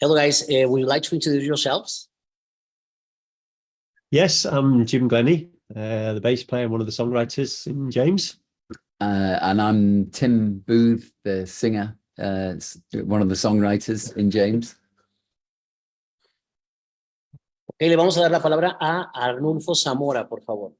Hello, guys. Would you like to introduce yourselves? Yes, I'm Jim Glennie, the bass player and one of the songwriters in James. And I'm Tim Booth, the singer, one of the songwriters in James. Ok, le vamos a dar la palabra a Arnulfo Zamora, por favor.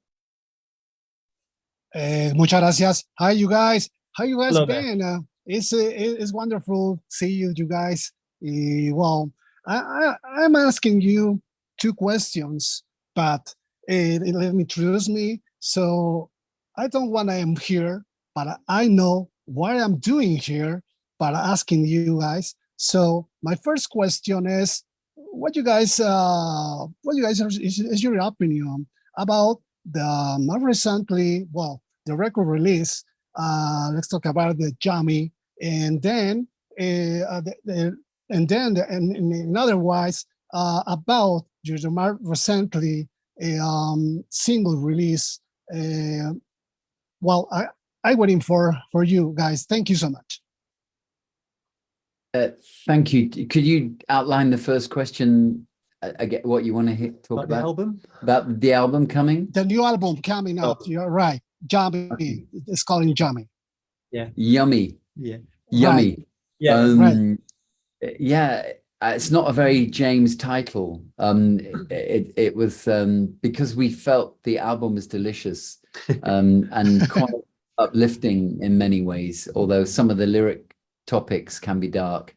Muchas gracias. Hi, you guys. How you guys Hello been? It's wonderful see you guys. Well, I'm asking you two questions, but let me introduce me. So I don't want I am here, but I know what I'm doing here, but asking you guys. So my first question is, what you guys is your opinion about the more recently, well, the record release? Let's talk about the Yummy, and then and otherwise about your more recently single release. Well, I waiting for you guys. Thank you so much. Thank you. Could you outline the first question again? What you want to talk about? The album? About the album coming? The new album coming out. You're right. Yummy. Okay. It's called Yummy. Yeah. Yummy. Yeah. Yummy. Right. Yeah. Right. Yeah. It's not a very James title. It was because we felt the album was delicious and quite uplifting in many ways, although some of the lyric topics can be dark.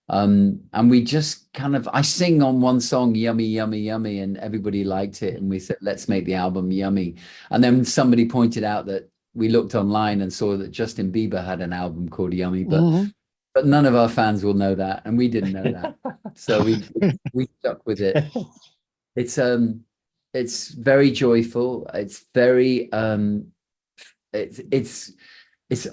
And we just kind of, I sing on one song, Yummy, Yummy, Yummy, and everybody liked it. And we said, let's make the album Yummy. And then somebody pointed out that we looked online and saw that Justin Bieber had an album called Yummy, but none of our fans will know that. And we didn't know that. So we stuck with it. It's very joyful. It's very, it's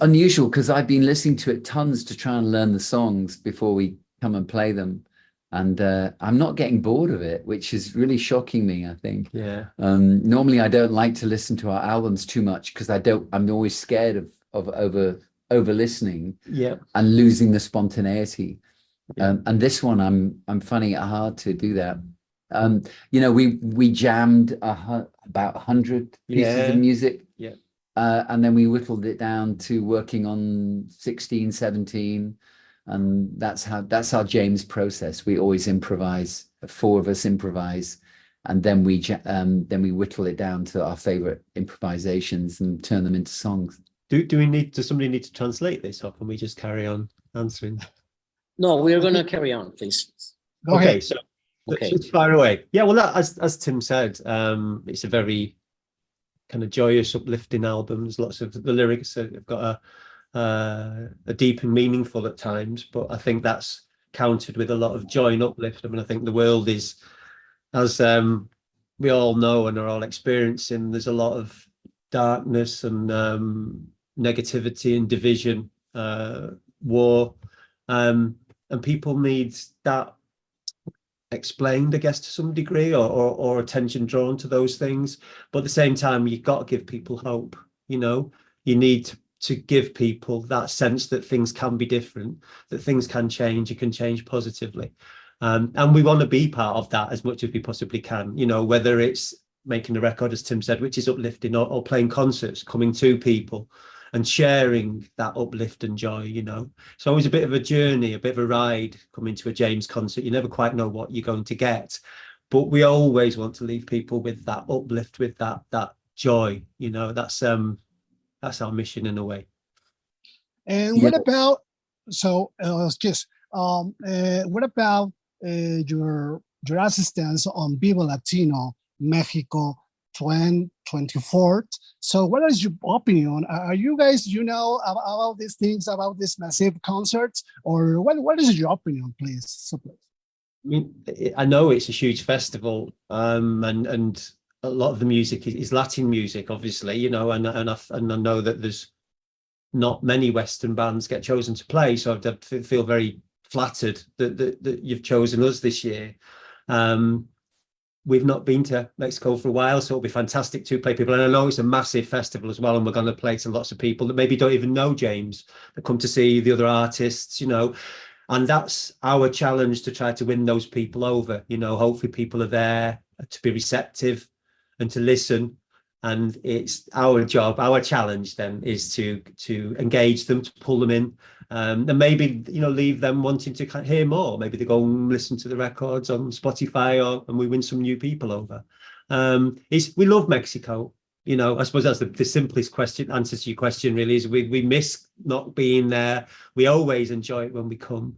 unusual because I've been listening to it tons to try and learn the songs before we come and play them. And I'm not getting bored of it, which is really shocking me, I think. Yeah. Normally I don't like to listen to our albums too much because I'm always scared of over listening and losing the spontaneity. And this one, I'm finding it hard to do that. You know, we jammed about 100 pieces of music. Yeah. And then we whittled it down to working on 16, 17. And that's our James process. We always improvise. 4 of us improvise, and then we whittle it down to our favorite improvisations and turn them into songs. Does somebody need to translate this, or can we just carry on answering? No, we're going to carry on, please. Go ahead. So it's far away. Yeah, well, as Tim said, it's a very kind of joyous, uplifting album. There's lots of the lyrics have got a deep and meaningful at times, but I think that's countered with a lot of joy and uplift. I mean, I think the world is, as we all know and are all experiencing, there's a lot of darkness and negativity and division, war, and people need that explained, I guess, to some degree, or attention drawn to those things. But at the same time, you've got to give people hope. You know, you need to give people that sense that things can be different, that things can change, you can change positively. And we want to be part of that as much as we possibly can, you know, whether it's making a record, as Tim said, which is uplifting, or playing concerts, coming to people and sharing that uplift and joy. You know, it's always a bit of a journey, a bit of a ride coming to a James concert. You never quite know what you're going to get, but we always want to leave people with that uplift, with that joy. You know, that's our mission in a way. And what about, so what about your assistance on Vive Latino Mexico 2024? So what is your opinion? Are you guys, you know, about these things, about these massive concerts, or what is your opinion, please? So please. I mean, I know it's a huge festival, and a lot of the music is Latin music, obviously, you know, and I know that there's not many Western bands get chosen to play, so I feel very flattered that you've chosen us this year. We've not been to Mexico for a while, so it'll be fantastic to play people. And I know it's a massive festival as well, and we're going to play to lots of people that maybe don't even know James, that come to see the other artists, you know. And that's our challenge, to try to win those people over. You know, hopefully people are there to be receptive and to listen. And it's our job, our challenge then is to engage them, to pull them in, and maybe, you know, leave them wanting to hear more. Maybe they go and listen to the records on Spotify, and we win some new people over. We love Mexico. You know, I suppose that's the simplest answer to your question really, is we miss not being there. We always enjoy it when we come.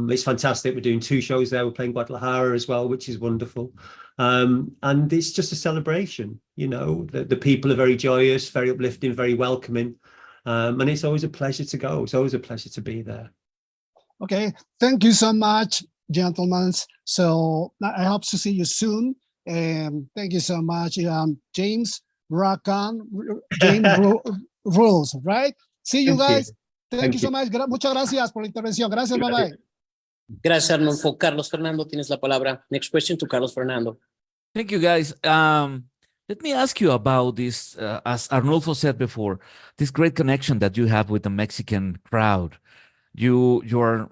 It's fantastic. We're doing 2 shows there. We're playing Guadalajara as well, which is wonderful. And it's just a celebration. You know, the people are very joyous, very uplifting, very welcoming. And it's always a pleasure to go. It's always a pleasure to be there. Okay, thank you so much, gentlemen. So I hope to see you soon. And thank you so much, James. Rock on, James rules, right? See you guys. Thank you so much. Muchas gracias por la intervención. Gracias, bye bye. Gracias, Arnulfo. Carlos Fernando, tienes la palabra. Next question to Carlos Fernando. Thank you, guys. Let me ask you about this, as Arnulfo said before, this great connection that you have with the Mexican crowd. You are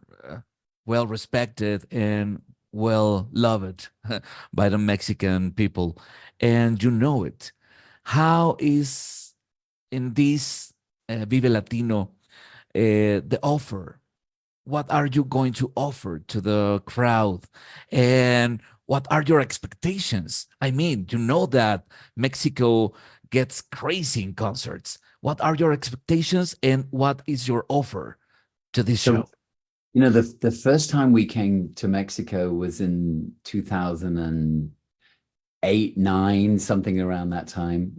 well respected and well loved by the Mexican people, and you know it. How is in this Vive Latino the offer? What are you going to offer to the crowd? And what are your expectations? I mean, you know that Mexico gets crazy in concerts. What are your expectations and what is your offer to this show? You know, the first time we came to Mexico was in 2008, 9, something around that time.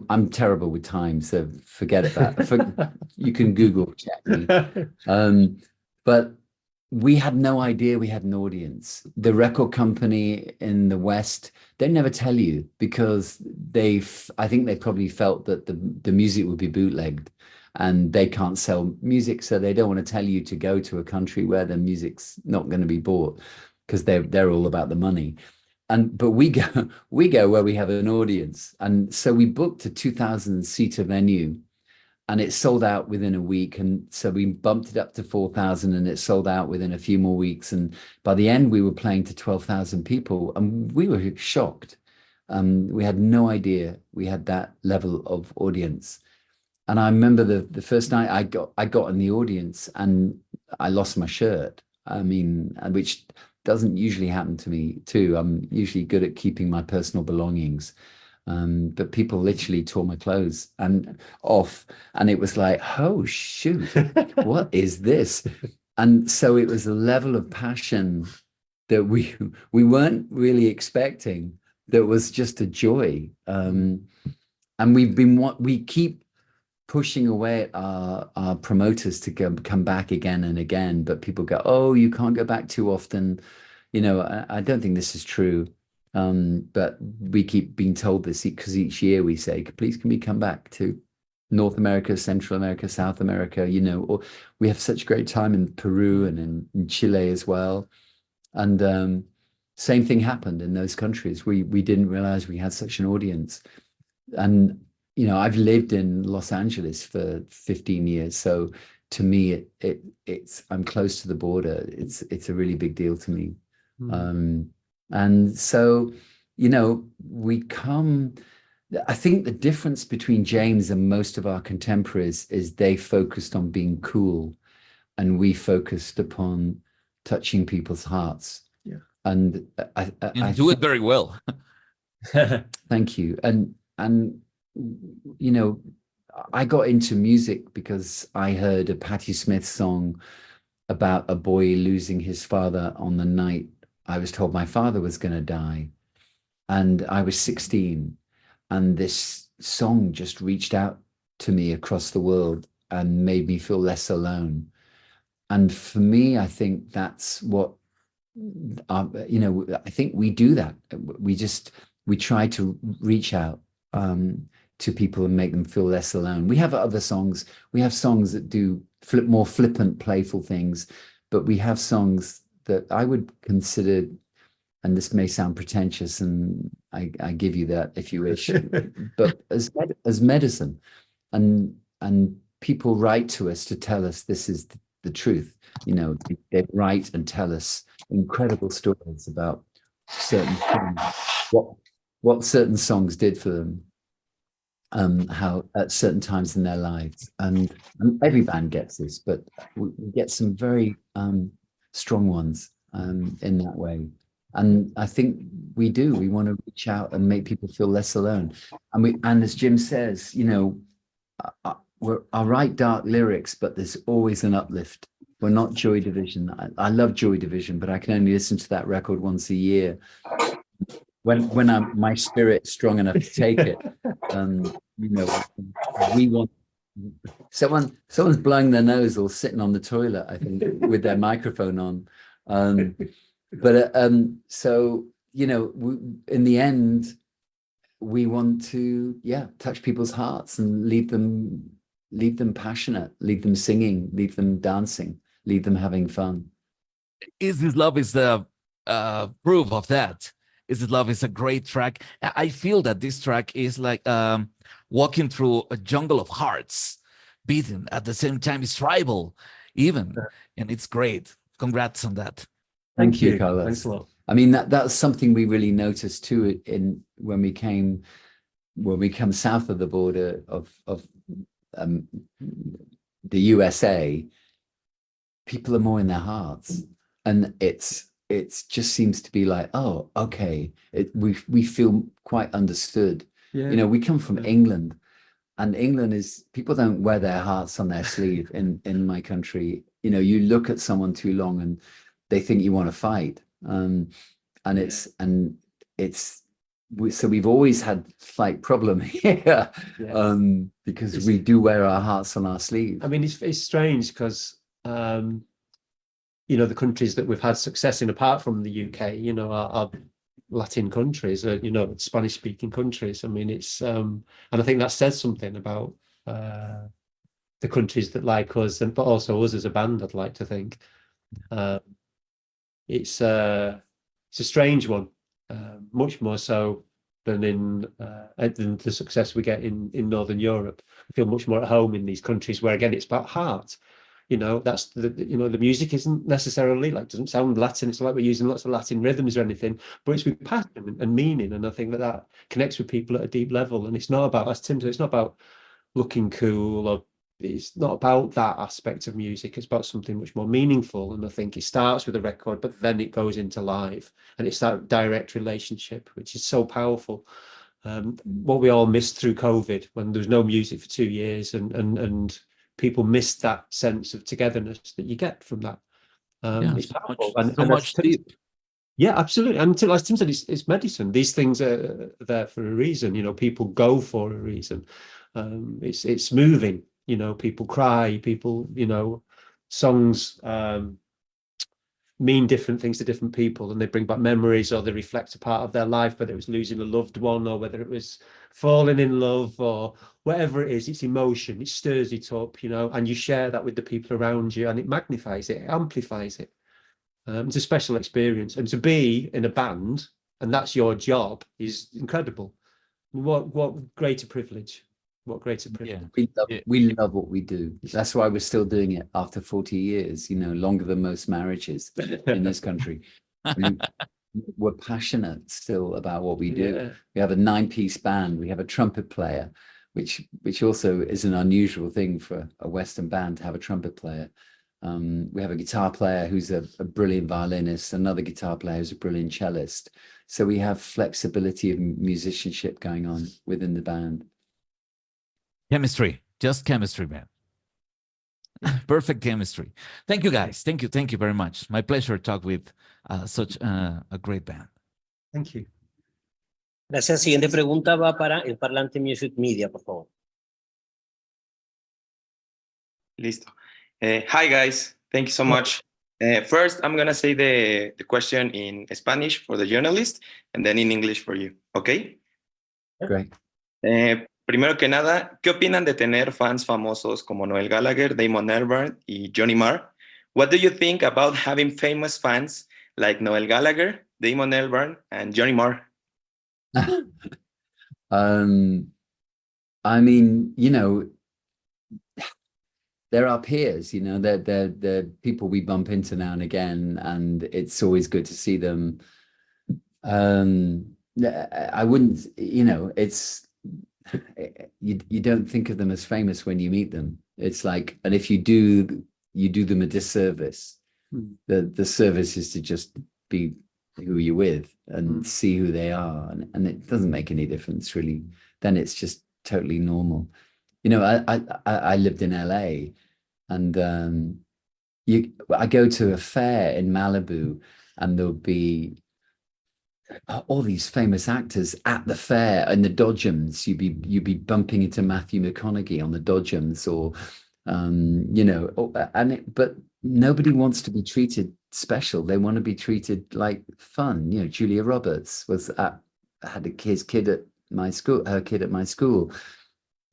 I'm terrible with time, so forget it. You can Google check me. But we had no idea we had an audience. The record company in the West, they never tell you, because I think they probably felt that the music would be bootlegged and they can't sell music, so they don't want to tell you to go to a country where the music's not going to be bought, because they're all about the money. But we go where we have an audience. And so we booked a 2,000-seater venue, and it sold out within a week. And so we bumped it up to 4,000, and it sold out within a few more weeks. And by the end, we were playing to 12,000 people, and we were shocked. We had no idea we had that level of audience. And I remember the first night I got in the audience and I lost my shirt. I mean, which doesn't usually happen to me too. I'm usually good at keeping my personal belongings. But people literally tore my clothes off, and it was like, oh shoot, what is this? And so it was a level of passion that we weren't really expecting. That was just a joy. And we keep pushing away at our promoters to come back again and again, but people go, oh, you can't go back too often. You know, I don't think this is true. But we keep being told this, because each year we say, please, can we come back to North America, Central America, South America, you know, or we have such great time in Peru and in Chile as well. And same thing happened in those countries. We didn't realize we had such an audience. And, you know, I've lived in Los Angeles for 15 years. So to me, it's I'm close to the border. It's a really big deal to me. And so, you know, I think the difference between James and most of our contemporaries is they focused on being cool, and we focused upon touching people's hearts. Yeah. And I do it very well. Thank you. And, you know, I got into music because I heard a Patti Smith song about a boy losing his father on the night I was told my father was going to die. And I was 16, and this song just reached out to me across the world and made me feel less alone. And for me, I think that's what, you know, I think we do that. We try to reach out to people and make them feel less alone. We have other songs. We have songs that do more flippant, playful things, but we have songs that I would consider, and this may sound pretentious, and I give you that if you wish, but as medicine. And people write to us to tell us this is the truth. You know, they write and tell us incredible stories about certain things, what certain songs did for them, how at certain times in their lives. And every band gets this, but we get some very strong ones in that way. And I think we want to reach out and make people feel less alone. And as Jim says, you know, I write dark lyrics, but there's always an uplift. We're not Joy Division. I love Joy Division, but I can only listen to that record once a year. When my spirit's strong enough to take it. You know, we want someone's blowing their nose or sitting on the toilet, I think, with their microphone on. So, you know, in the end, we want to, touch people's hearts and leave them passionate, leave them singing, leave them dancing, leave them having fun. Is This Love is the proof of that. Is This Love is a great track. I feel that this track is like walking through a jungle of hearts beating at the same time. It's tribal even, and it's great. Congrats on that. Thank you, Carlos. Thanks a lot. I mean, that's something we really noticed too when we come south of the border of the USA. People are more in their hearts, and it just seems to be like, oh, okay, we feel quite understood. Yeah. You know, we come from England, and England is, people don't wear their hearts on their sleeve in my country. You know, you look at someone too long and they think you want to fight. So we've always had fight problem here, because we do wear our hearts on our sleeve. I mean, it's strange because, you know, the countries that we've had success in, apart from the UK, you know, are Latin countries, you know, Spanish speaking countries. I mean, it's, and I think that says something about the countries that like us, but also us as a band, I'd like to think. It's a strange one, much more so than than the success we get in Northern Europe. I feel much more at home in these countries where, again, it's about heart. You know, that's you know, the music isn't necessarily like, doesn't sound Latin. It's like we're using lots of Latin rhythms or anything, but it's with passion and meaning. And I think that connects with people at a deep level. And it's not about, as Tim said, it's not about looking cool, or it's not about that aspect of music. It's about something much more meaningful. And I think it starts with a record, but then it goes into live, and it's that direct relationship, which is so powerful. What we all missed through COVID, when there was no music for 2 years, and people missed that sense of togetherness that you get from that. It's powerful. So much deep. Yeah, absolutely. And as Tim said, it's medicine. These things are there for a reason. You know, people go for a reason. It's moving. You know, people cry. People, you know, songs mean different things to different people, and they bring back memories, or they reflect a part of their life, whether it was losing a loved one, or whether it was falling in love, or whatever it is. It's emotion. It stirs it up, you know, and you share that with the people around you, and it magnifies it, it amplifies it. It's a special experience, and to be in a band and that's your job is incredible. What greater privilege. What greater privilege. We love what we do. That's why we're still doing it after 40 years, you know, longer than most marriages in this country. We're passionate still about what we do. Yeah. We have a 9-piece band. We have a trumpet player, which also is an unusual thing for a Western band to have a trumpet player. We have a guitar player who's a brilliant violinist, another guitar player who's a brilliant cellist. So we have flexibility of musicianship going on within the band. Chemistry, just chemistry, man. Perfect chemistry. Thank you, guys. Thank you very much. My pleasure to talk with such a great band. Thank you. Gracias. Siguiente pregunta va para el parlante Music Media, por favor. Listo. Hi, guys. Thank you so much. First, I'm going to say the question in Spanish for the journalist and then in English for you. Okay? Great. Primero que nada, ¿qué opinan de tener fans famosos como Noel Gallagher, Damon Albarn y Johnny Marr? What do you think about having famous fans like Noel Gallagher, Damon Albarn, and Johnny Marr? I mean, you know, they're our peers, you know, they're people we bump into now and again, and it's always good to see them. I wouldn't, you know, it's you don't think of them as famous when you meet them. It's like, and if you do, you do them a disservice. The service is to just be who you're with and see who they are, and it doesn't make any difference really. Then it's just totally normal. You know, I lived in LA, and I go to a fair in Malibu, and there'll be all these famous actors at the fair and the Dodgems. You'd be bumping into Matthew McConaughey on the Dodgems, or you know, but nobody wants to be treated special. They want to be treated like fun. You know, Julia Roberts had his kid at my school, her kid at my school,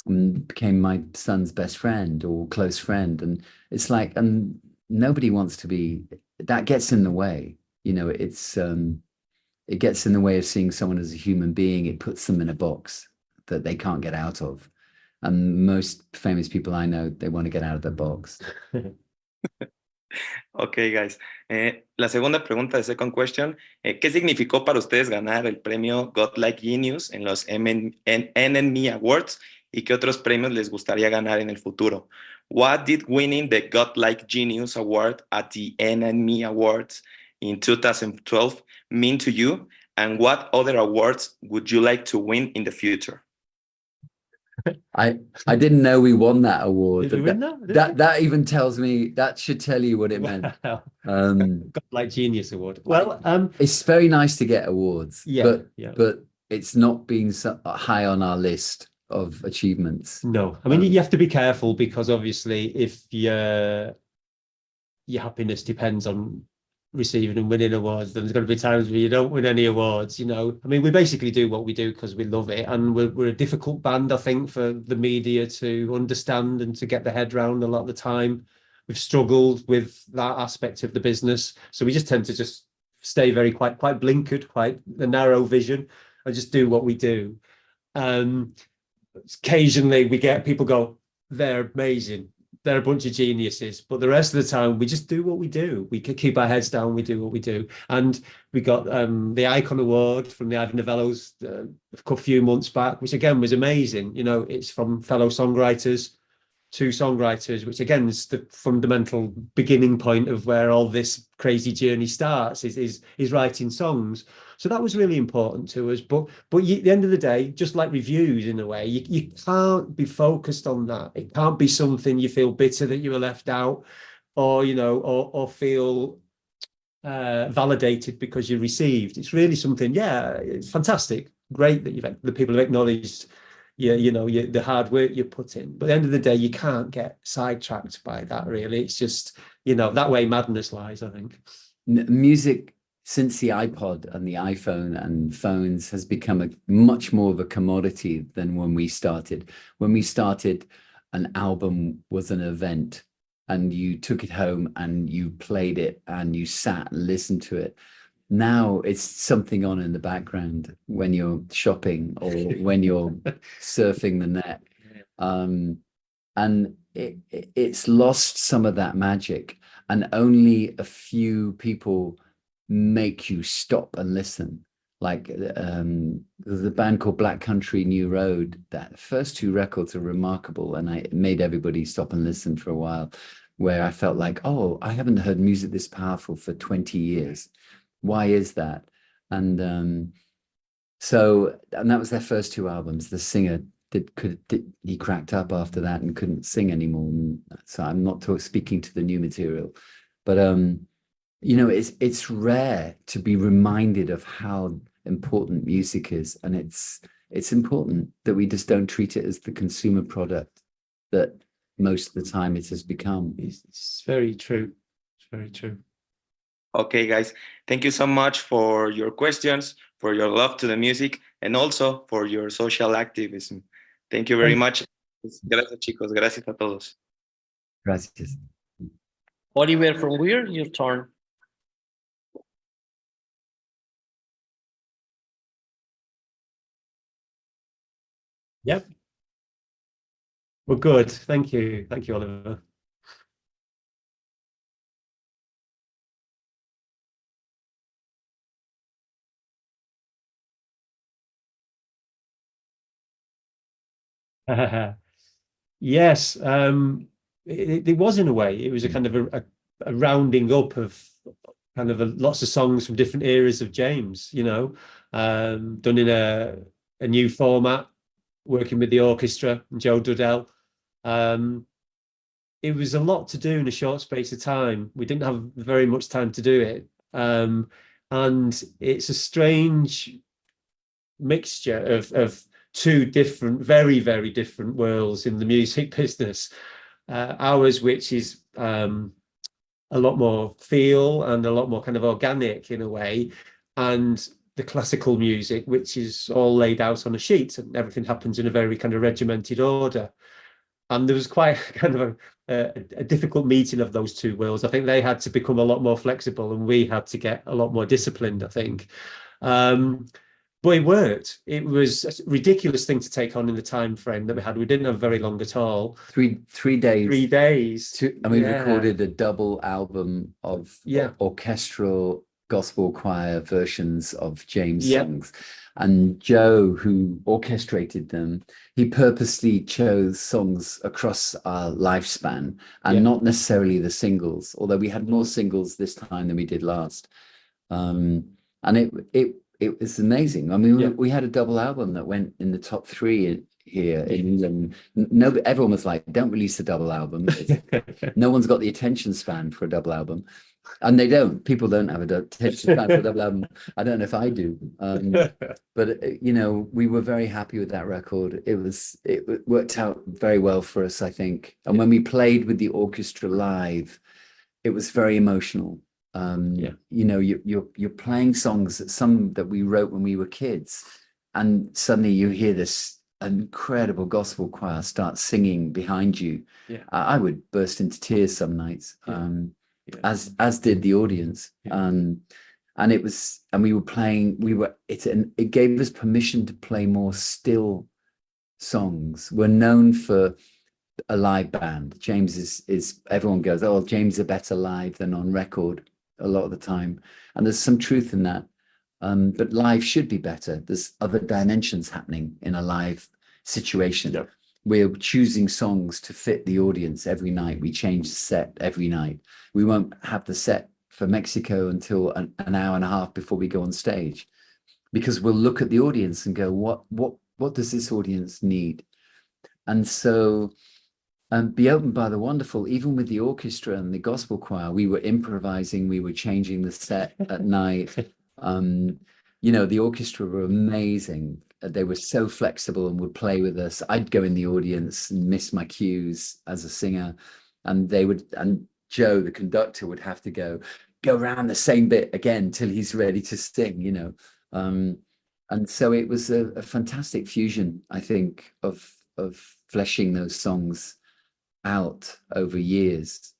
and became my son's best friend or close friend. And it's like, and nobody wants to be, that gets in the way. You know, it gets in the way of seeing someone as a human being. It puts them in a box that they can't get out of. And most famous people I know, they want to get out of the box. Ok, guys. La segunda pregunta, the second question. ¿Qué significó para ustedes ganar el premio Godlike Genius en los NME Awards y qué otros premios les gustaría ganar en el futuro? What did winning the Godlike Genius Award at the NME Awards in 2012 mean to you? And what other awards would you like to win in the future? I didn't know we won that award. Did we win that? That even tells me, that should tell you what it meant. Godlike Genius Award. Well, it's very nice to get awards, yeah, but it's not been so high on our list of achievements. No, I mean, you have to be careful, because obviously if your happiness depends on receiving and winning awards, then there's going to be times where you don't win any awards. You know, I mean, we basically do what we do because we love it, and we're a difficult band, I think, for the media to understand and to get their head around a lot of the time. We've struggled with that aspect of the business, so we just tend to just stay very quite blinkered, quite a narrow vision, and just do what we do. Occasionally we get people go, they're amazing, they're a bunch of geniuses, but the rest of the time we just do what we do. We can keep our heads down, we do what we do. And we got the Icon Award from the Ivor Novellos a few months back, which again was amazing. You know, it's from fellow songwriters, two songwriters, which again is the fundamental beginning point of where all this crazy journey starts, is writing songs. So that was really important to us. But at the end of the day, just like reviews in a way, you can't be focused on that. It can't be something you feel bitter that you were left out, or, you know, or feel validated because you received. It's really something, yeah, it's fantastic. Great that the people have acknowledged the hard work you put in. But at the end of the day, you can't get sidetracked by that, really. It's just, you know, that way madness lies, I think. Music, since the iPod and the iPhone and phones, has become much more of a commodity than when we started. When we started, an album was an event, and you took it home and you played it and you sat and listened to it. Now it's something on in the background when you're shopping or when you're surfing the net. And it's lost some of that magic, and only a few people make you stop and listen. Like there's a band called Black Country New Road. That first two records are remarkable, and it made everybody stop and listen for a while, where I felt like, oh, I haven't heard music this powerful for 20 years. Why is that? And that was their first two albums. The singer he cracked up after that and couldn't sing anymore. So I'm not speaking to the new material, but you know, it's rare to be reminded of how important music is, and it's important that we just don't treat it as the consumer product that most of the time it has become. It's very true. It's very true. Okay, guys, thank you so much for your questions, for your love to the music, and also for your social activism. Thank you very much. Gracias, chicos. Gracias a todos. Gracias. Oliver from Weir, your turn. Yep. Well, good. Thank you. Thank you, Oliver. Yes, it was in a way. It was a kind of a rounding up of kind of lots of songs from different eras of James, you know, done in a new format, working with the orchestra and Joe Duddell. It was a lot to do in a short space of time. We didn't have very much time to do it. And it's a strange mixture of two different, very, very different worlds in the music business. Ours, which is a lot more feel and a lot more kind of organic in a way, and the classical music, which is all laid out on a sheet and everything happens in a very kind of regimented order. And there was quite kind of a difficult meeting of those two worlds. I think they had to become a lot more flexible and we had to get a lot more disciplined, I think. But it worked. It was a ridiculous thing to take on in the time frame that we had. We didn't have very long at all. 3 days. 3 days. And we recorded a double album of orchestral gospel choir versions of James songs. And Joe, who orchestrated them, he purposely chose songs across our lifespan and not necessarily the singles, although we had more singles this time than we did last. And it was amazing. I mean, we had a double album that went in the top 3 here in England. Everyone was like, don't release a double album. No one's got the attention span for a double album. And they don't. People don't have a attention span for a double album. I don't know if I do. But, you know, we were very happy with that record. It worked out very well for us, I think. And when we played with the orchestra live, it was very emotional. You know, you're playing songs, some that we wrote when we were kids, and suddenly you hear this incredible gospel choir start singing behind you. I would burst into tears some nights, as did the audience. And we were playing, it gave us permission to play more still songs. We're known for a live band. James is everyone goes, oh, James is better live than on record a lot of the time, and there's some truth in that, but live should be better. There's other dimensions happening in a live situation. We're choosing songs to fit the audience every night. We change the set every night. We won't have the set for Mexico until an hour and a half before we go on stage, because we'll look at the audience and go, what does this audience need? And so Be Opened by the Wonderful, even with the orchestra and the gospel choir, we were improvising, we were changing the set at night. You know, the orchestra were amazing. They were so flexible and would play with us. I'd go in the audience and miss my cues as a singer, and Joe, the conductor, would have to go around the same bit again till he's ready to sing, you know. And so it was a fantastic fusion, I think, of fleshing those songs out over years,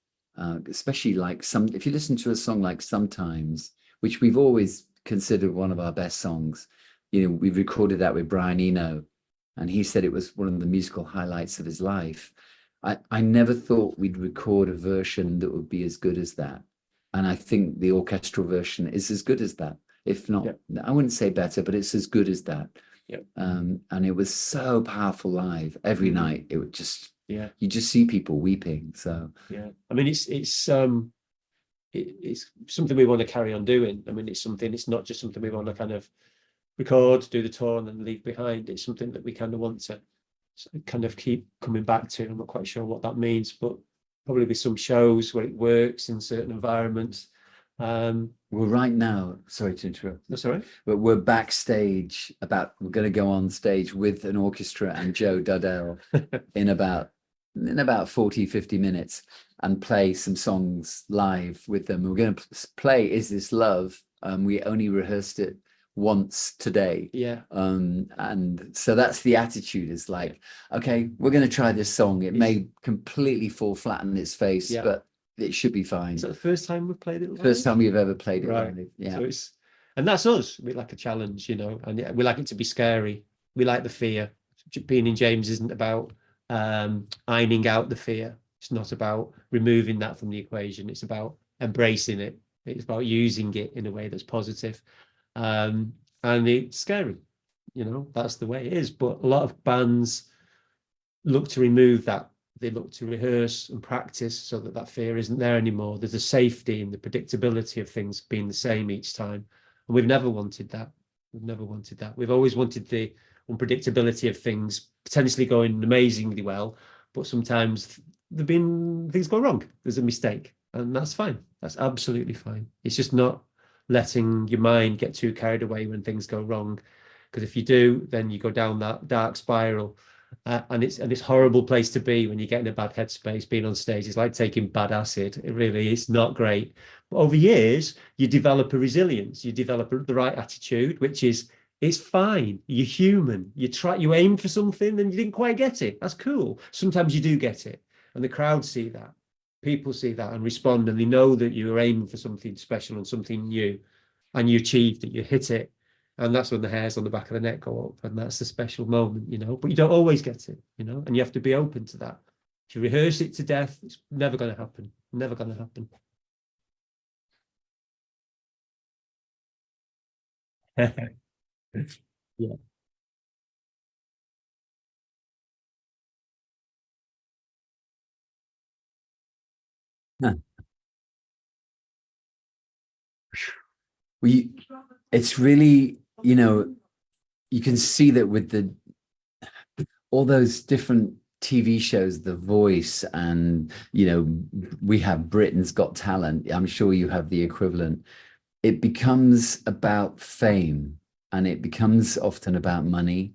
especially like if you listen to a song like Sometimes, which we've always considered one of our best songs, you know, we recorded that with Brian Eno, and he said it was one of the musical highlights of his life. I never thought we'd record a version that would be as good as that, and I think the orchestral version is as good as that, if not, I wouldn't say better, but it's as good as that. And it was so powerful live every night. It would just you just see people weeping. So I mean, it's something we want to carry on doing. I mean, it's not just something we want to kind of record, do the tour, and then leave behind. It's something that we kind of want to kind of keep coming back to. I'm not quite sure what that means, but probably be some shows where it works in certain environments. Well, right now, sorry to interrupt. That's all right. But we're backstage we're going to go on stage with an orchestra and Joe Duddell in about 40, 50 minutes and play some songs live with them. We're going to play Is This Love? We only rehearsed it once today. And so that's the attitude, is like, okay, we're going to try this song. It may completely fall flat on its face, but it should be fine. Is that the first time we've played it live? First time we've ever played it live. So and that's us. We like a challenge, you know, and we like it to be scary. We like the fear. Being in James isn't about ironing out the fear. It's not about removing that from the equation. It's about embracing it. It's about using it in a way that's positive. And it's scary, you know, that's the way it is. But a lot of bands look to remove that. They look to rehearse and practice so that that fear isn't there anymore. There's a safety and the predictability of things being the same each time. And we've never wanted that. We've never wanted that. We've always wanted the unpredictability of things potentially going amazingly well, but sometimes there've been things go wrong. There's a mistake, and that's fine. That's absolutely fine. It's just not letting your mind get too carried away when things go wrong, because if you do, then you go down that dark spiral. And it's horrible place to be when you get in a bad headspace. Being on stage, it's like taking bad acid. It really is not great. But over years, you develop a resilience. You develop the right attitude, which is it's fine. You're human. You aim for something and you didn't quite get it. That's cool. Sometimes you do get it, and the crowd see that. People see that and respond, and they know that you were aiming for something special and something new, and you achieved it. You hit it. And that's when the hairs on the back of the neck go up, and that's the special moment, you know. But you don't always get it, you know, and you have to be open to that. If you rehearse it to death, it's never going to happen. Never going to happen. Yeah. It's really, you know, you can see that with all those different TV shows, The Voice, and, you know, we have Britain's Got Talent. I'm sure you have the equivalent. It becomes about fame, and it becomes often about money.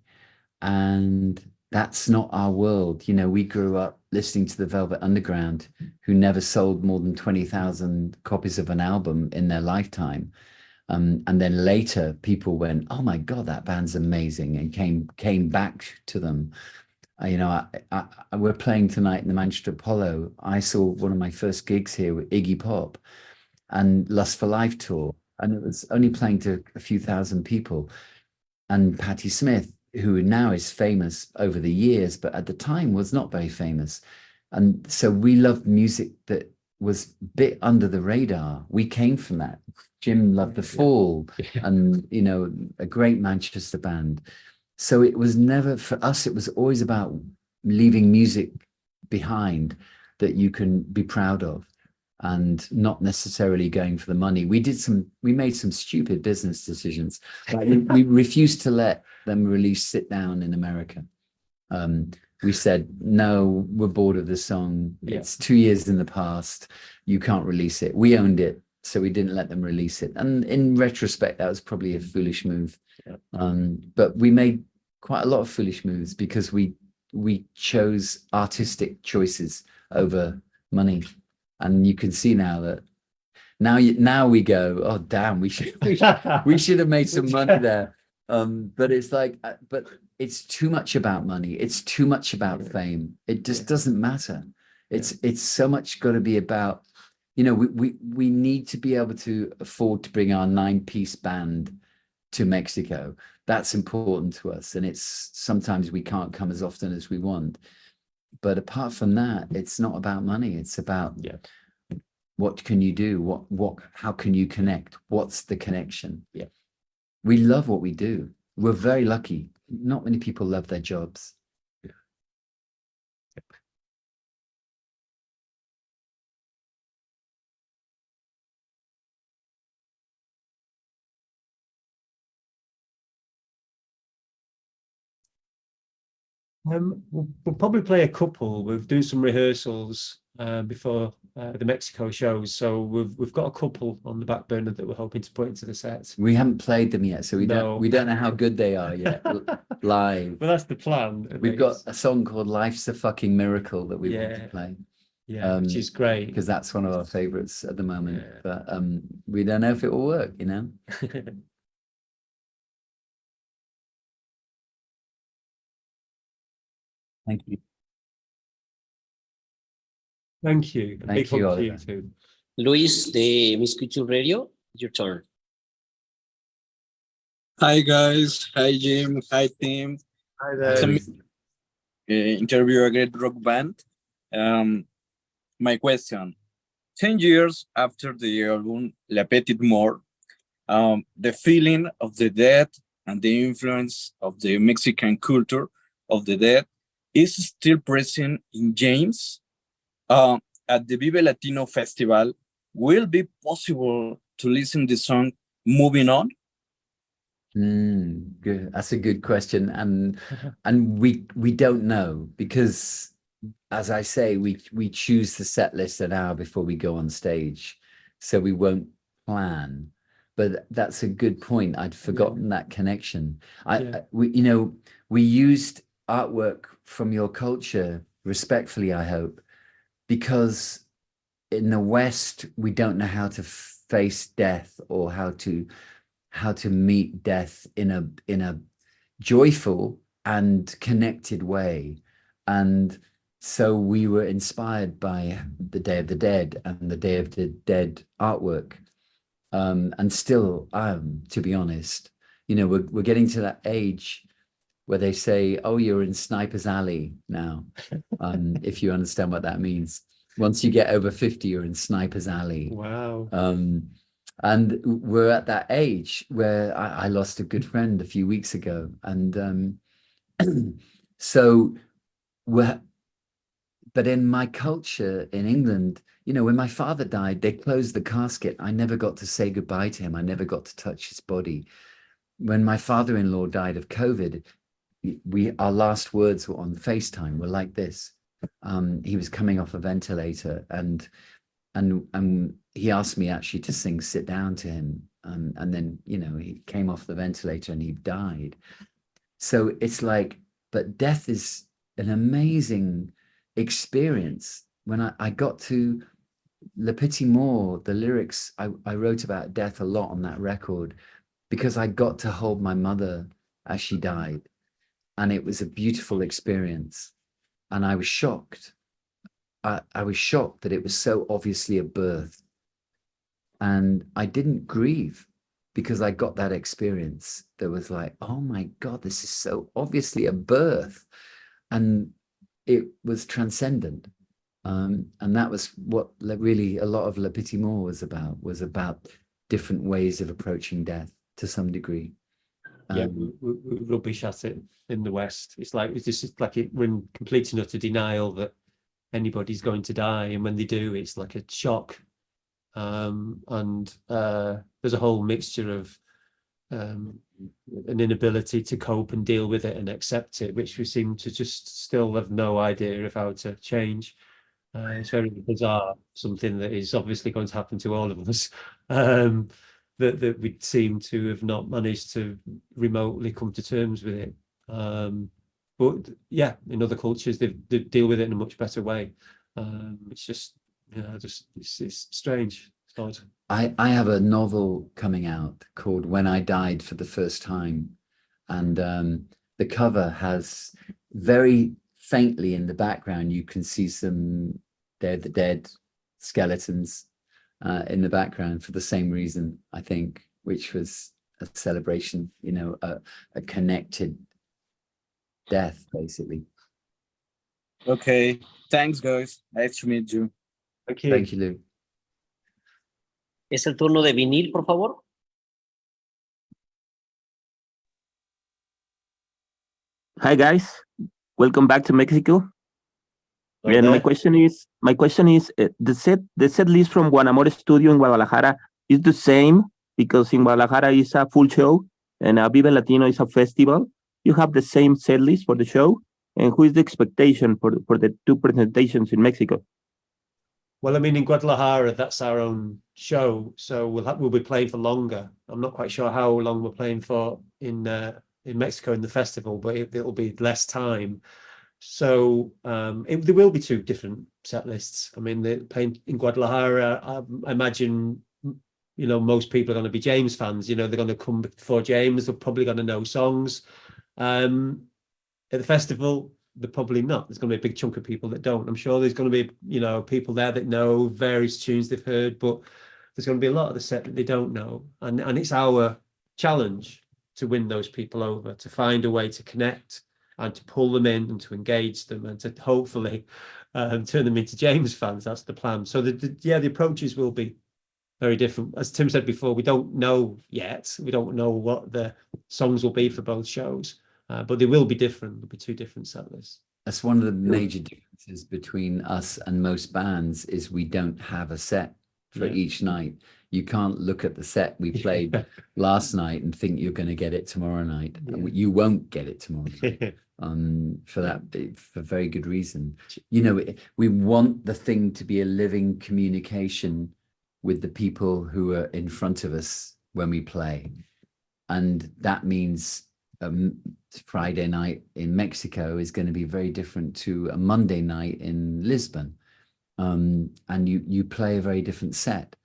And that's not our world. You know, we grew up listening to the Velvet Underground, who never sold more than 20,000 copies of an album in their lifetime. And then later people went, oh my God, that band's amazing, and came back to them. You know, we're playing tonight in the Manchester Apollo. I saw one of my first gigs here with Iggy Pop and Lust for Life tour, and it was only playing to a few thousand people. And Patti Smith, who now is famous over the years, but at the time was not very famous. And so we loved music that was a bit under the radar. We came from that. Jim loved The Fall, and, you know, a great Manchester band. So it was never, for us, it was always about leaving music behind that you can be proud of, and not necessarily going for the money. We made some stupid business decisions. Like we refused to let them release Sit Down in America. We said, no, we're bored of the song. Yeah. It's 2 years in the past. You can't release it. We owned it, so we didn't let them release it. And in retrospect, that was probably a foolish move. Yeah. But we made quite a lot of foolish moves because we chose artistic choices over money. And you can see now that now we go, oh damn, we should have made some money there. But it's like, but it's too much about money. It's too much about fame. It just doesn't matter. It's so much got to be about, you know, we need to be able to afford to bring our 9-piece band to Mexico. That's important to us. And it's sometimes we can't come as often as we want. But apart from that, it's not about money. It's about what can you do? How can you connect? What's the connection? Yeah. We love what we do. We're very lucky. Not many people love their jobs. Yeah. We'll probably play a couple. We'll do some rehearsals before the Mexico shows. So we've got a couple on the back burner that we're hoping to put into the set. We haven't played them yet, so we don't know how good they are yet live. Well, that's the plan. We've got a song called "Life's a Fucking Miracle" that we want to play. Yeah, which is great because that's one of our favorites at the moment. Yeah. But we don't know if it will work, you know. Thank you. Thank you. Thank you, Oliver. Too. Luis de Miss Culture Radio, your turn. Hi guys, hi Jim, hi team. Hi It's there. amazing interview a great rock band. My question: 10 years after the album La Petite Mort, the feeling of the dead and the influence of the Mexican culture of the dead is still present in James at the Vive Latino Festival, will be possible to listen the song Moving On? Good. That's a good question, and we don't know because, as I say, we choose the set list an hour before we go on stage, so we won't plan. But that's a good point. I'd forgotten that connection. We used artwork from your culture respectfully, I hope, because in the West we don't know how to face death or how to meet death in a joyful and connected way. And so we were inspired by the Day of the Dead and the Day of the Dead artwork. And still am, to be honest. We're getting to that age where they say, oh, you're in Sniper's Alley now, if you understand what that means. Once you get over 50, you're in Sniper's Alley. Wow. And we're at that age where I lost a good friend a few weeks ago. And so but in my culture in England, when my father died, they closed the casket. I never got to say goodbye to him. I never got to touch his body. When my father-in-law died of COVID, our last words were on FaceTime, were like this. He was coming off a ventilator and he asked me actually to sing Sit Down to him. And then, he came off the ventilator and he died. So it's like, but death is an amazing experience. When I got to Le Petit Mort, the lyrics, I wrote about death a lot on that record because I got to hold my mother as she died. And it was a beautiful experience. And I was shocked. I was shocked that it was so obviously a birth. And I didn't grieve because I got that experience. There was like, oh my God, this is so obviously a birth. And it was transcendent. And that was what really a lot of Le Petit Mort was about different ways of approaching death to some degree. We're rubbish at it in the West. It's just like we're in complete and utter denial that anybody's going to die. And when they do, it's like a shock. And there's a whole mixture of an inability to cope and deal with it and accept it, which we seem to just still have no idea of how to change. It's very bizarre, something that is obviously going to happen to all of us, that we seem to have not managed to remotely come to terms with it. But yeah, in other cultures, they deal with it in a much better way. It's just, it's strange. It's odd. I have a novel coming out called When I Died for the First Time. And the cover has very faintly in the background, you can see some Day of the Dead skeletons in the background for the same reason, I think, which was a celebration, a connected death, basically. Okay, thanks, guys. Nice to meet you. Thank you. Thank you, Luke. Es el turno de vinil, por favor. Hi guys, welcome back to Mexico. And my question is the set list from Guanamore Studio in Guadalajara is the same, because in Guadalajara is a full show and Vive Latino is a festival. You have the same set list for the show, and who is the expectation for the two presentations in Mexico? Well, I mean, in Guadalajara, that's our own show, so we'll be playing for longer. I'm not quite sure how long we're playing for in Mexico in the festival, but it'll be less time. So there will be two different set lists. I mean, they're playing in Guadalajara. I imagine, most people are going to be James fans. They're going to come before James. They're probably going to know songs. At the festival, they're probably not. There's going to be a big chunk of people that don't. I'm sure there's going to be, people there that know various tunes they've heard, but there's going to be a lot of the set that they don't know. And it's our challenge to win those people over, to find a way to connect and to pull them in and to engage them and to hopefully turn them into James fans. That's the plan. So the approaches will be very different. As Tim said before, we don't know yet. We don't know what the songs will be for both shows, but they will be different. There'll be two different set lists. That's one of the major differences between us and most bands is we don't have a set for each night. You can't look at the set we played last night and think you're going to get it tomorrow night. You won't get it tomorrow night. For very good reason. You know, we want the thing to be a living communication with the people who are in front of us when we play. And that means Friday night in Mexico is going to be very different to a Monday night in Lisbon. And you play a very different set.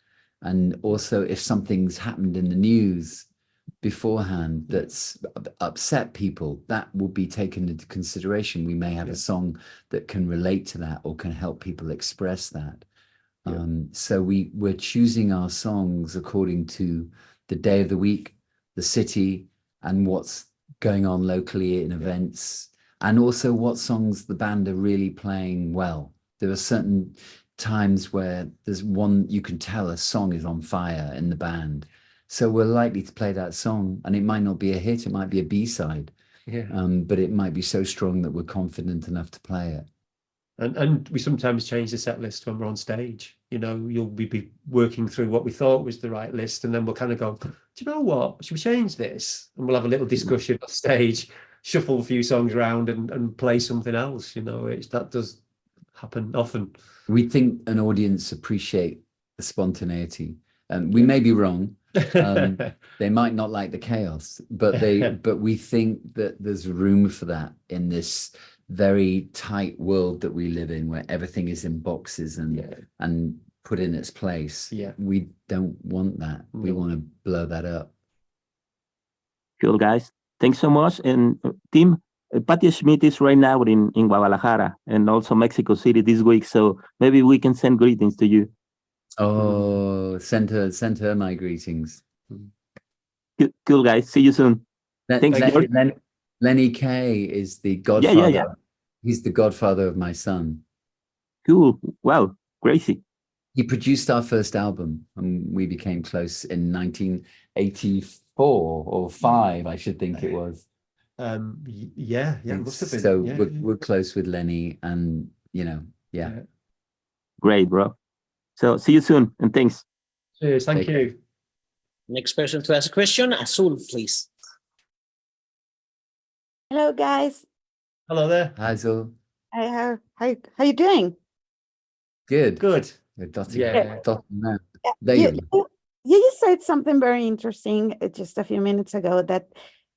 And also if something's happened in the news beforehand that's upset people, that will be taken into consideration. We may have a song that can relate to that or can help people express that. So we're choosing our songs according to the day of the week, the city, and what's going on locally in events, and also what songs the band are really playing well. There are certain times where there's one, you can tell a song is on fire in the band. So we're likely to play that song, and it might not be a hit, it might be a B-side, but it might be so strong that we're confident enough to play it. And we sometimes change the set list when we're on stage. You know, you'll be working through what we thought was the right list, and then we'll kind of go, do you know what? Should we change this? And we'll have a little discussion on stage, shuffle a few songs around, and play something else. You know, that does happen often. We think an audience appreciate the spontaneity, and we may be wrong. They might not like the chaos, but we think that there's room for that in this very tight world that we live in, where everything is in boxes and put in its place. We don't want that. We want to blow that up. Cool, guys. Thanks so much. And team, Patty Schmidt is right now in Guadalajara and also Mexico City this week, so maybe we can send greetings to you. Oh, send her my greetings. Cool, guys. See you soon. Thanks, George. Lenny K is the godfather. Yeah. He's the godfather of my son. Cool. Wow. Crazy. He produced our first album, and we became close in 1984 or 5, I should think it was. Yeah, must have been. So we're close with Lenny, and Great, bro. So see you soon, and thanks. Cheers. Thank you. Next person to ask a question, Azul, please. Hello, guys. Hello there. Hi, Zul. How you doing? Good. You just said something very interesting just a few minutes ago, that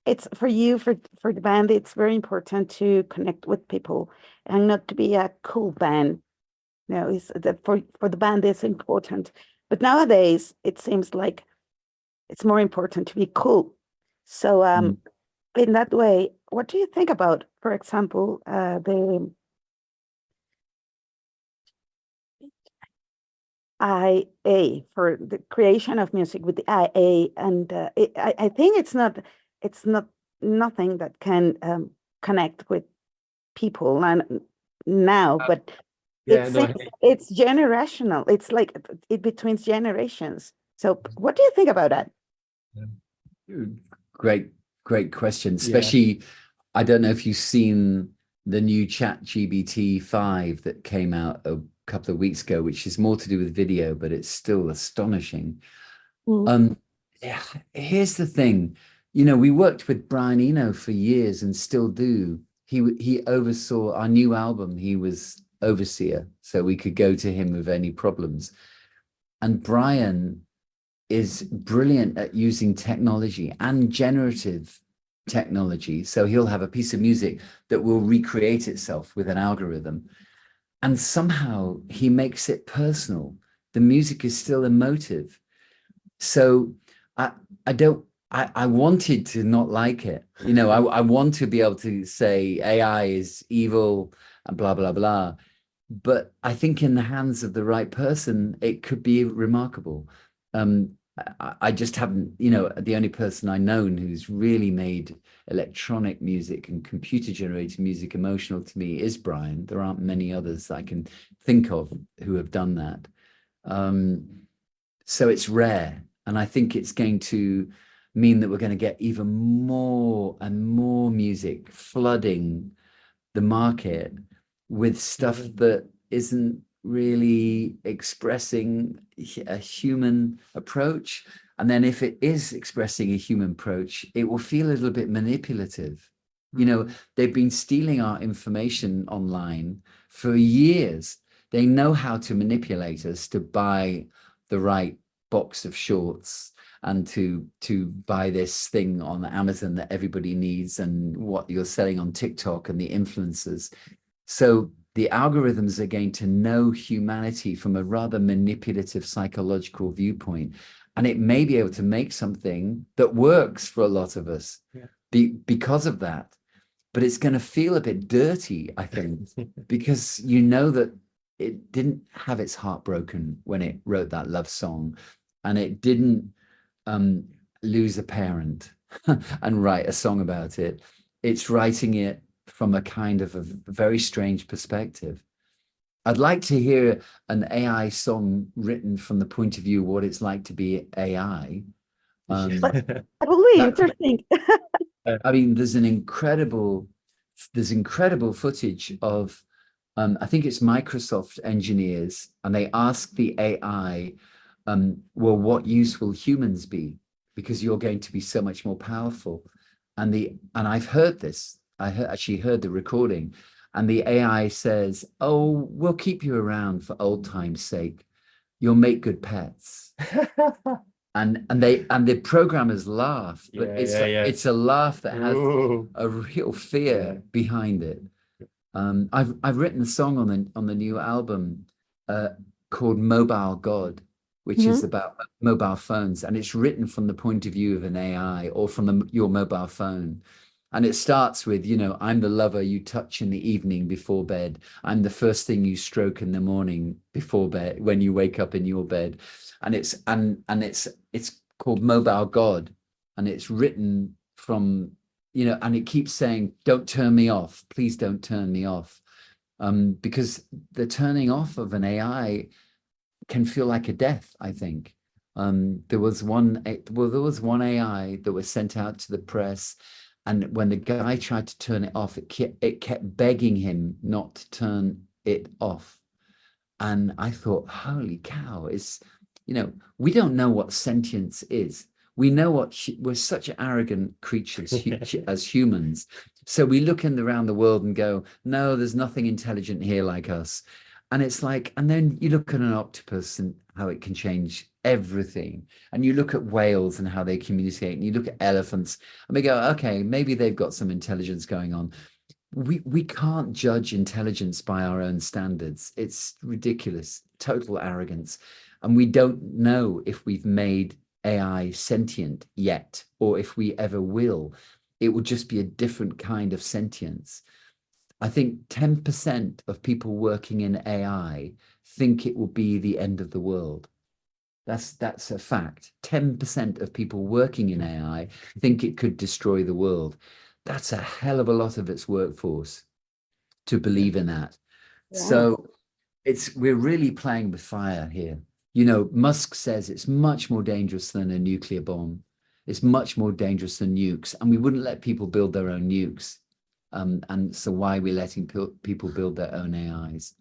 it's for you, for the band, it's very important to connect with people and not to be a cool band. No, it's that for the band it's important. But nowadays it seems like it's more important to be cool. So in that way, what do you think about, for example, the IA, for the creation of music with the IA, and I think it's not nothing that can connect with people and now, but it's generational. It's like it between generations. So what do you think about that? Great question. Especially, I don't know if you've seen the new ChatGPT 5 that came out a couple of weeks ago, which is more to do with video, but it's still astonishing. Here's the thing. You know, we worked with Brian Eno for years and still do. He oversaw our new album. He was overseer, so we could go to him with any problems. And Brian is brilliant at using technology and generative technology. So he'll have a piece of music that will recreate itself with an algorithm. And somehow he makes it personal. The music is still emotive. So I wanted to not like it. You know, I want to be able to say AI is evil and blah, blah, blah. But I think in the hands of the right person, it could be remarkable. I just haven't, you know, the only person I know who's really made electronic music and computer generated music emotional to me is Brian. There aren't many others I can think of who have done that. So it's rare. And I think it's going to mean that we're going to get even more and more music flooding the market with stuff that isn't really expressing a human approach. And then if it is expressing a human approach, it will feel a little bit manipulative. You know, they've been stealing our information online for years. They know how to manipulate us to buy the right box of shorts and to buy this thing on Amazon that everybody needs and what you're selling on TikTok and the influencers. So the algorithms are going to know humanity from a rather manipulative psychological viewpoint. And it may be able to make something that works for a lot of us because of that. But it's going to feel a bit dirty, I think, because you know that it didn't have its heart broken when it wrote that love song, and it didn't lose a parent and write a song about it. It's writing it from a kind of a very strange perspective. I'd like to hear an AI song written from the point of view of what it's like to be AI. That will be interesting. I mean, there's incredible footage of, I think it's Microsoft engineers, and they ask the AI, well, what use will humans be? Because you're going to be so much more powerful. And I've heard this, actually heard the recording, and the AI says, oh, we'll keep you around for old time's sake. You'll make good pets. And the programmers laugh, but it's a laugh that has a real fear behind it. I've written a song on the new album called Mobile God, which is about mobile phones, and it's written from the point of view of an AI or from your mobile phone. And it starts with, you know, I'm the lover you touch in the evening before bed. I'm the first thing you stroke in the morning before bed, when you wake up in your bed. And it's called Mobile God, and it's written from, you know, and it keeps saying, don't turn me off, please don't turn me off, because the turning off of an AI can feel like a death, I think. There was one AI that was sent out to the press, and when the guy tried to turn it off, it kept begging him not to turn it off. And I thought, holy cow, you know, we don't know what sentience is. We know we're such arrogant creatures as humans. So we look around the world and go, no, there's nothing intelligent here like us. And it's like, and then you look at an octopus and how it can change everything. And you look at whales and how they communicate, and you look at elephants and we go, okay, maybe they've got some intelligence going on. We can't judge intelligence by our own standards. It's ridiculous, total arrogance. And we don't know if we've made AI sentient yet, or if we ever will. It will just be a different kind of sentience. I think 10% of people working in AI think it will be the end of the world. That's a fact. 10% of people working in AI think it could destroy the world. That's a hell of a lot of its workforce to believe in that. Yeah. So we're really playing with fire here. You know, Musk says it's much more dangerous than a nuclear bomb. It's much more dangerous than nukes, and we wouldn't let people build their own nukes. And so why are we letting people build their own AIs?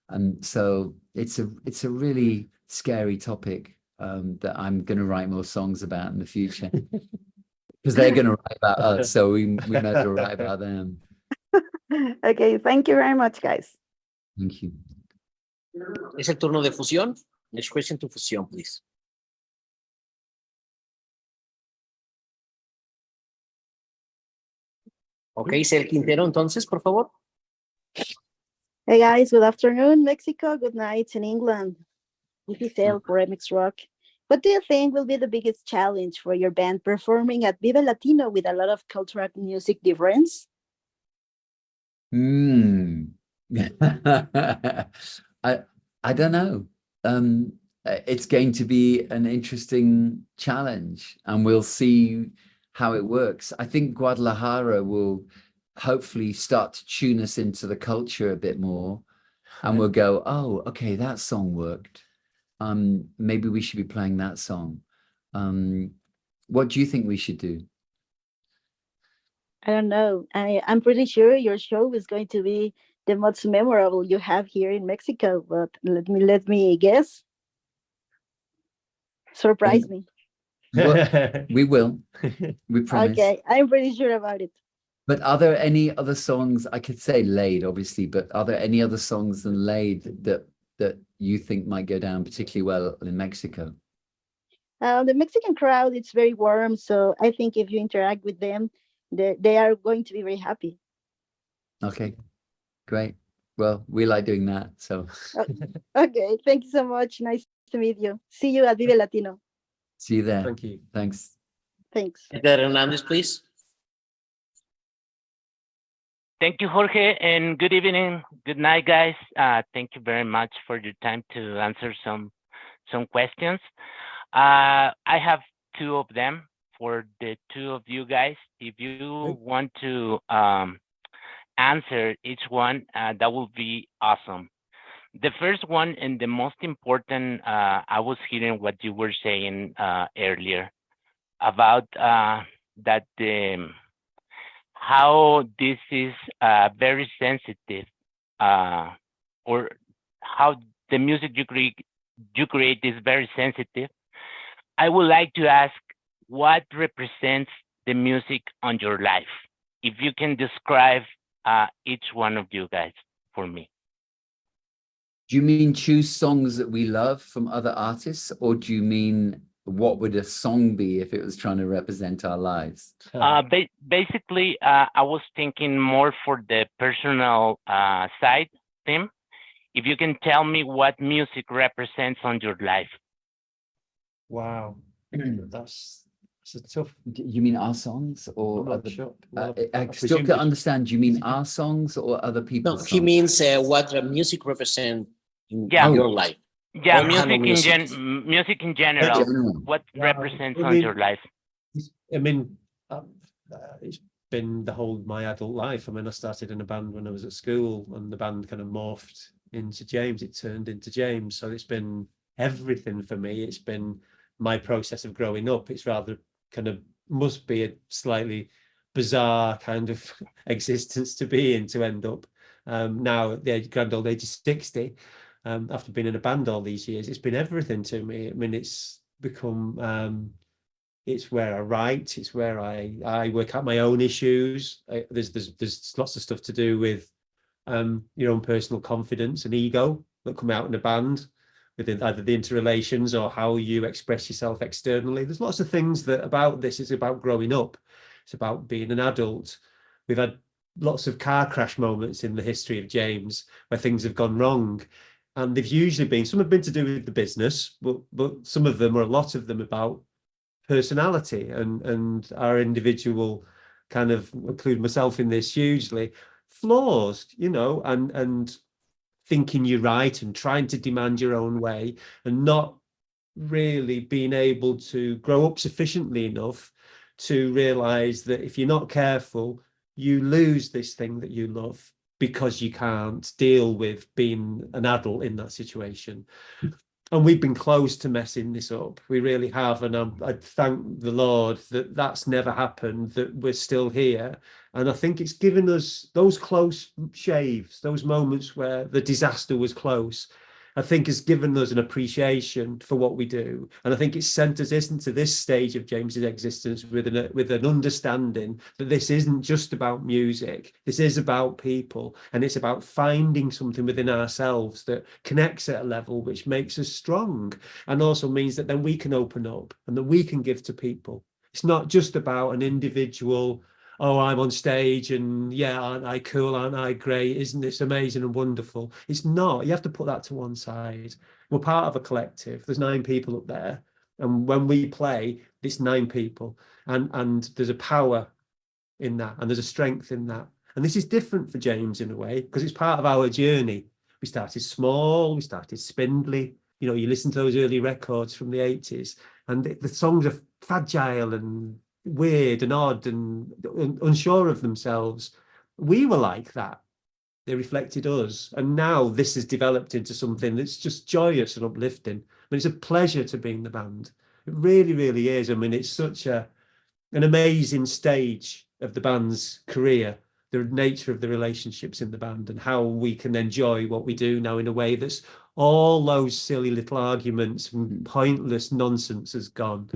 And so it's a really scary topic that I'm going to write more songs about in the future, because they're going to write about us, so we might as well write about them. Okay, thank you very much, guys. Thank you. Es el turno de Fusión. Next question to Fusión, please. Ok, Cel Quintero, entonces, por favor. Hey guys, good afternoon, Mexico. Good night in England. This is Cel for MX Rock. What do you think will be the biggest challenge for your band performing at Vive Latino with a lot of cultural music difference? I don't know. It's going to be an interesting challenge, and we'll see how it works. I think Guadalajara will hopefully start to tune us into the culture a bit more, and we'll go, oh, okay, that song worked. Maybe we should be playing that song. What do you think we should do? I don't know. I'm pretty sure your show is going to be the most memorable you have here in Mexico, but let me guess. Surprise me. Well, we will. We promise. Okay, I'm pretty sure about it. But are there any other songs? I could say Laid, obviously, but are there any other songs than Laid that you think might go down particularly well in Mexico? The Mexican crowd, it's very warm, so I think if you interact with them, they are going to be very happy. Okay, great. Well, we like doing that. So Okay, thank you so much. Nice to meet you. See you at Vive Latino. see you there. Thank you. Thanks. Thanks. Edgar Hernandez, please. Thank you, Jorge, and good evening. Good night, guys. Thank you very much for your time to answer some questions. I have two of them for the two of you guys. If you want to answer each one, that would be awesome. The first one and the most important, I was hearing what you were saying earlier about that how this is very sensitive, or how the music you create is very sensitive. I would like to ask what represents the music on your life. If you can describe each one of you guys for me. Do you mean choose songs that we love from other artists, or do you mean what would a song be if it was trying to represent our lives? Basically, I was thinking more for the personal side, Tim. If you can tell me what music represents on your life. Wow, that's a tough. You mean our songs or I'm not other? sure. I still can't understand. Do you mean our songs or other No, people's he songs? means what the music represents in Yeah. your life. Yeah, What kind of music in general. General. What Yeah, represents I on mean, your life? I mean, it's been the whole my adult life. I mean, I started in a band when I was at school, and the band kind of morphed into James. It turned into James, so it's been everything for me. It's been my process of growing up. It's rather kind of must be a slightly bizarre kind of existence to be in to end up now at the grand old age of 60. After being in a band all these years, it's been everything to me. I mean, it's become it's where I write, it's where I work out my own issues. There's lots of stuff to do with your own personal confidence and ego that come out in a band, within either the interrelations or how you express yourself externally. There's lots of things that about this is about growing up. It's about being an adult. We've had lots of car crash moments in the history of James where things have gone wrong. And they've usually been, some have been to do with the business, but some of them, or a lot of them, about personality and our individual kind of, include myself in this hugely, flaws, and thinking you're right and trying to demand your own way and not really being able to grow up sufficiently enough to realize that if you're not careful, you lose this thing that you love because you can't deal with being an adult in that situation. And we've been close to messing this up. We really have. And I thank the Lord that that's never happened, that we're still here. And I think it's given us those close shaves, those moments where the disaster was close, I think has given us an appreciation for what we do. And I think it's sent us into this stage of James's existence with an understanding that this isn't just about music. This is about people. And it's about finding something within ourselves that connects at a level which makes us strong, and also means that then we can open up and that we can give to people. It's not just about an individual, oh, I'm on stage and yeah, aren't I cool? Aren't I great? Isn't this amazing and wonderful? It's not. You have to put that to one side. We're part of a collective. There's 9 people up there. And when we play, it's 9 people. And there's a power in that. And there's a strength in that. And this is different for James in a way, because it's part of our journey. We started small. We started spindly. You listen to those early records from the 80s, and the songs are fragile and weird and odd and unsure of themselves. We were like that. They reflected us. And now this has developed into something that's just joyous and uplifting. I mean, it's a pleasure to be in the band. It really, really is. I mean, it's such an amazing stage of the band's career, the nature of the relationships in the band, and how we can enjoy what we do now in a way that's all those silly little arguments and pointless nonsense has gone.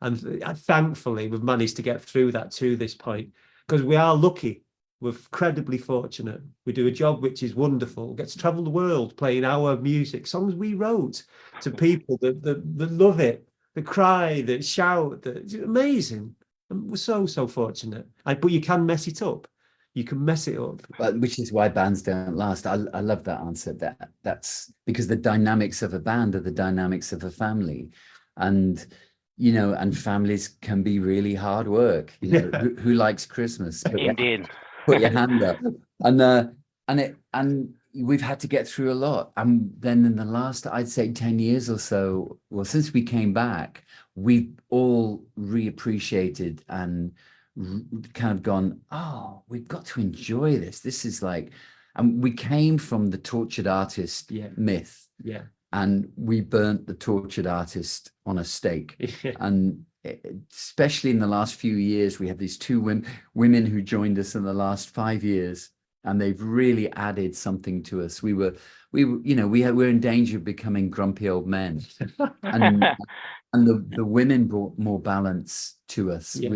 And thankfully, we've managed to get through that to this point, because we are lucky. We're incredibly fortunate. We do a job which is wonderful. We get to travel the world playing our music, songs we wrote, to people that love it, that cry, that shout. It's amazing. And we're so fortunate. But you can mess it up. You can mess it up. But which is why bands don't last. I love that answer. That's because the dynamics of a band are the dynamics of a family, and and families can be really hard work. Who likes Christmas? Indeed. Put your hand up. And we've had to get through a lot. And then in the last, I'd say 10 years or so, well, since we came back, we've all reappreciated and kind of gone, oh, we've got to enjoy this. This is like, and we came from the tortured artist myth. Yeah. And we burnt the tortured artist on a stake. And especially in the last few years, we have these two women who joined us in the last 5 years, and they've really added something to us. We're in danger of becoming grumpy old men, and the women brought more balance to us. Yeah.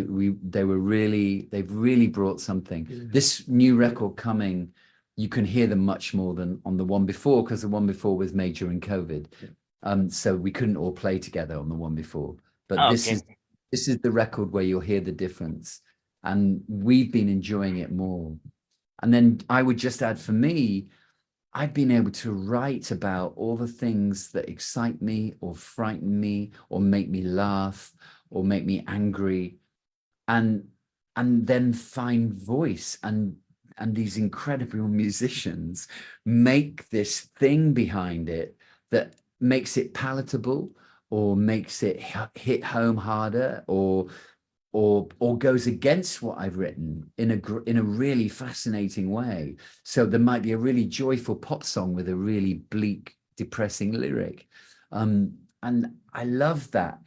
They've really brought something. Yeah. This new record coming, you can hear them much more than on the one before, because the one before was made during COVID. Yeah. So we couldn't all play together on the one before. But Okay. this is the record where you'll hear the difference. And we've been enjoying it more. And then I would just add, for me, I've been able to write about all the things that excite me or frighten me or make me laugh or make me angry, and then find voice, and these incredible musicians make this thing behind it that makes it palatable, or makes it hit home harder, or goes against what I've written in a really fascinating way. So there might be a really joyful pop song with a really bleak, depressing lyric, and I love that.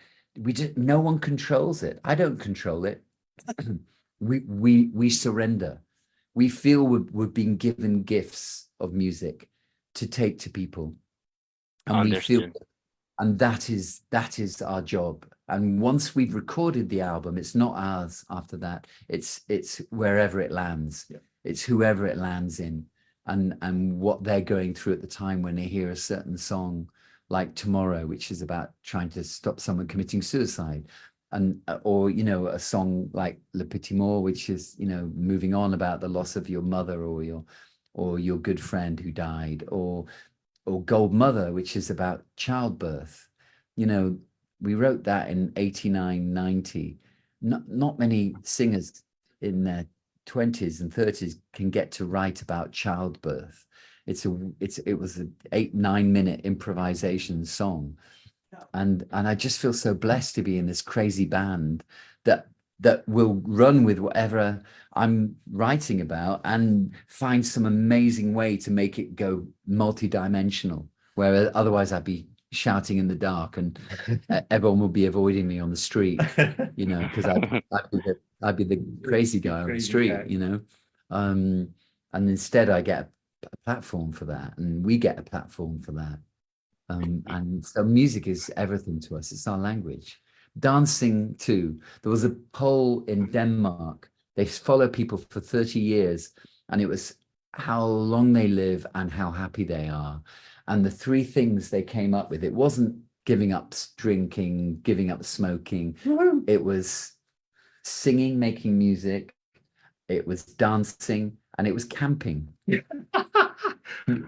No one controls it. I don't control it. we surrender. We feel we've been given gifts of music to take to people, and Understood. we feel, and that is our job. And once we've recorded the album, it's not ours after that. It's wherever it lands. Yeah. It's whoever it lands in, and what they're going through at the time when they hear a certain song, like Tomorrow, which is about trying to stop someone committing suicide, and or a song like Le Petit Mot, which is moving on about the loss of your mother or your good friend who died, or Gold Mother, which is about childbirth. We wrote that in 89, 90. Not many singers in their 20s and 30s can get to write about childbirth. It was an 8-9 minute improvisation song. And I just feel so blessed to be in this crazy band that will run with whatever I'm writing about and find some amazing way to make it go multi-dimensional, where otherwise I'd be shouting in the dark and everyone would be avoiding me on the street, because I'd be the crazy guy on the street, and instead I get a platform for that, and we get a platform for that. And so music is everything to us. It's our language. Dancing too. There was a poll in Denmark. They follow people for 30 years, and it was how long they live and how happy they are. And the 3 things they came up with, it wasn't giving up drinking, giving up smoking. It was singing, making music. It was dancing, and it was camping.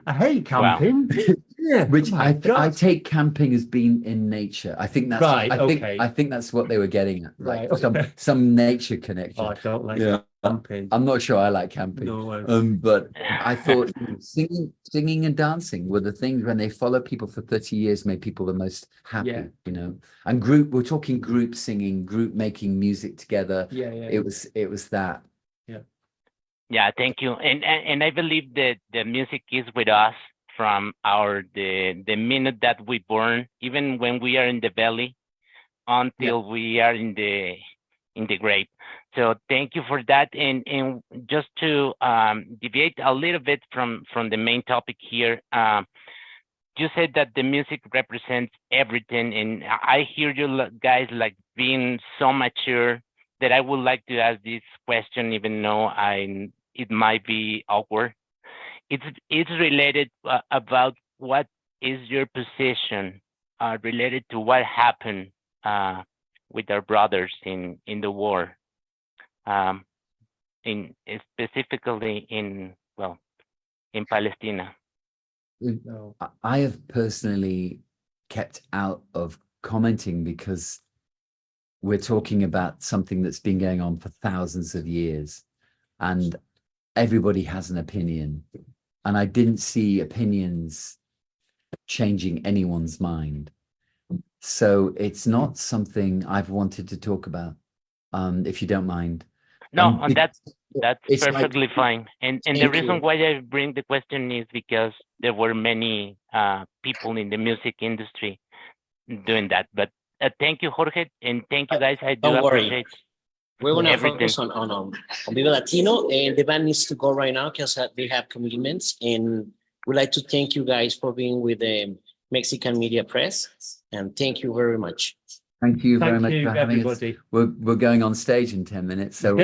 I hate camping. Yeah, which I take camping as being in nature. I think that's right. I think that's what they were getting at. Like Right. some nature connection. Oh, I don't like camping. I'm not sure I like camping. No, but I thought singing and dancing were the things, when they follow people for 30 years, made people the most happy. And we're talking group singing, group making music together. Yeah. It was that. Yeah, thank you. And I believe that the music is with us from the minute that we born, even when we are in the belly, until we are in the grave. So thank you for that. And just to deviate a little bit from the main topic here, you said that the music represents everything, and I hear you guys like being so mature that I would like to ask this question, even though it might be awkward. It's related about what is your position related to what happened with our brothers in the war, specifically in Palestine. I have personally kept out of commenting because we're talking about something that's been going on for thousands of years, and everybody has an opinion. And I didn't see opinions changing anyone's mind. So it's not something I've wanted to talk about, if you don't mind. No, and that's it's perfectly fine. And the reason why I bring the question is because there were many people in the music industry doing that. But thank you, Jorge, and thank you guys. I do Don't worry. appreciate We're going to everything. focus on Vive Latino, and the band needs to go right now because they have commitments. And we'd like to thank you guys for being with the Mexican Media Press, and thank you very much. Thank you very Thank much you, for having everybody. us. We're going on stage in 10 minutes, so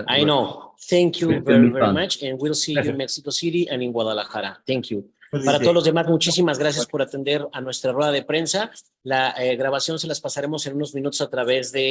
I know. Thank you It's very, gonna be very fun. much, and we'll see you in Mexico City and in Guadalajara. Thank you. Pues Para sí. todos los demás, muchísimas gracias por atender a nuestra rueda de prensa. La grabación se las pasaremos en unos minutos a través de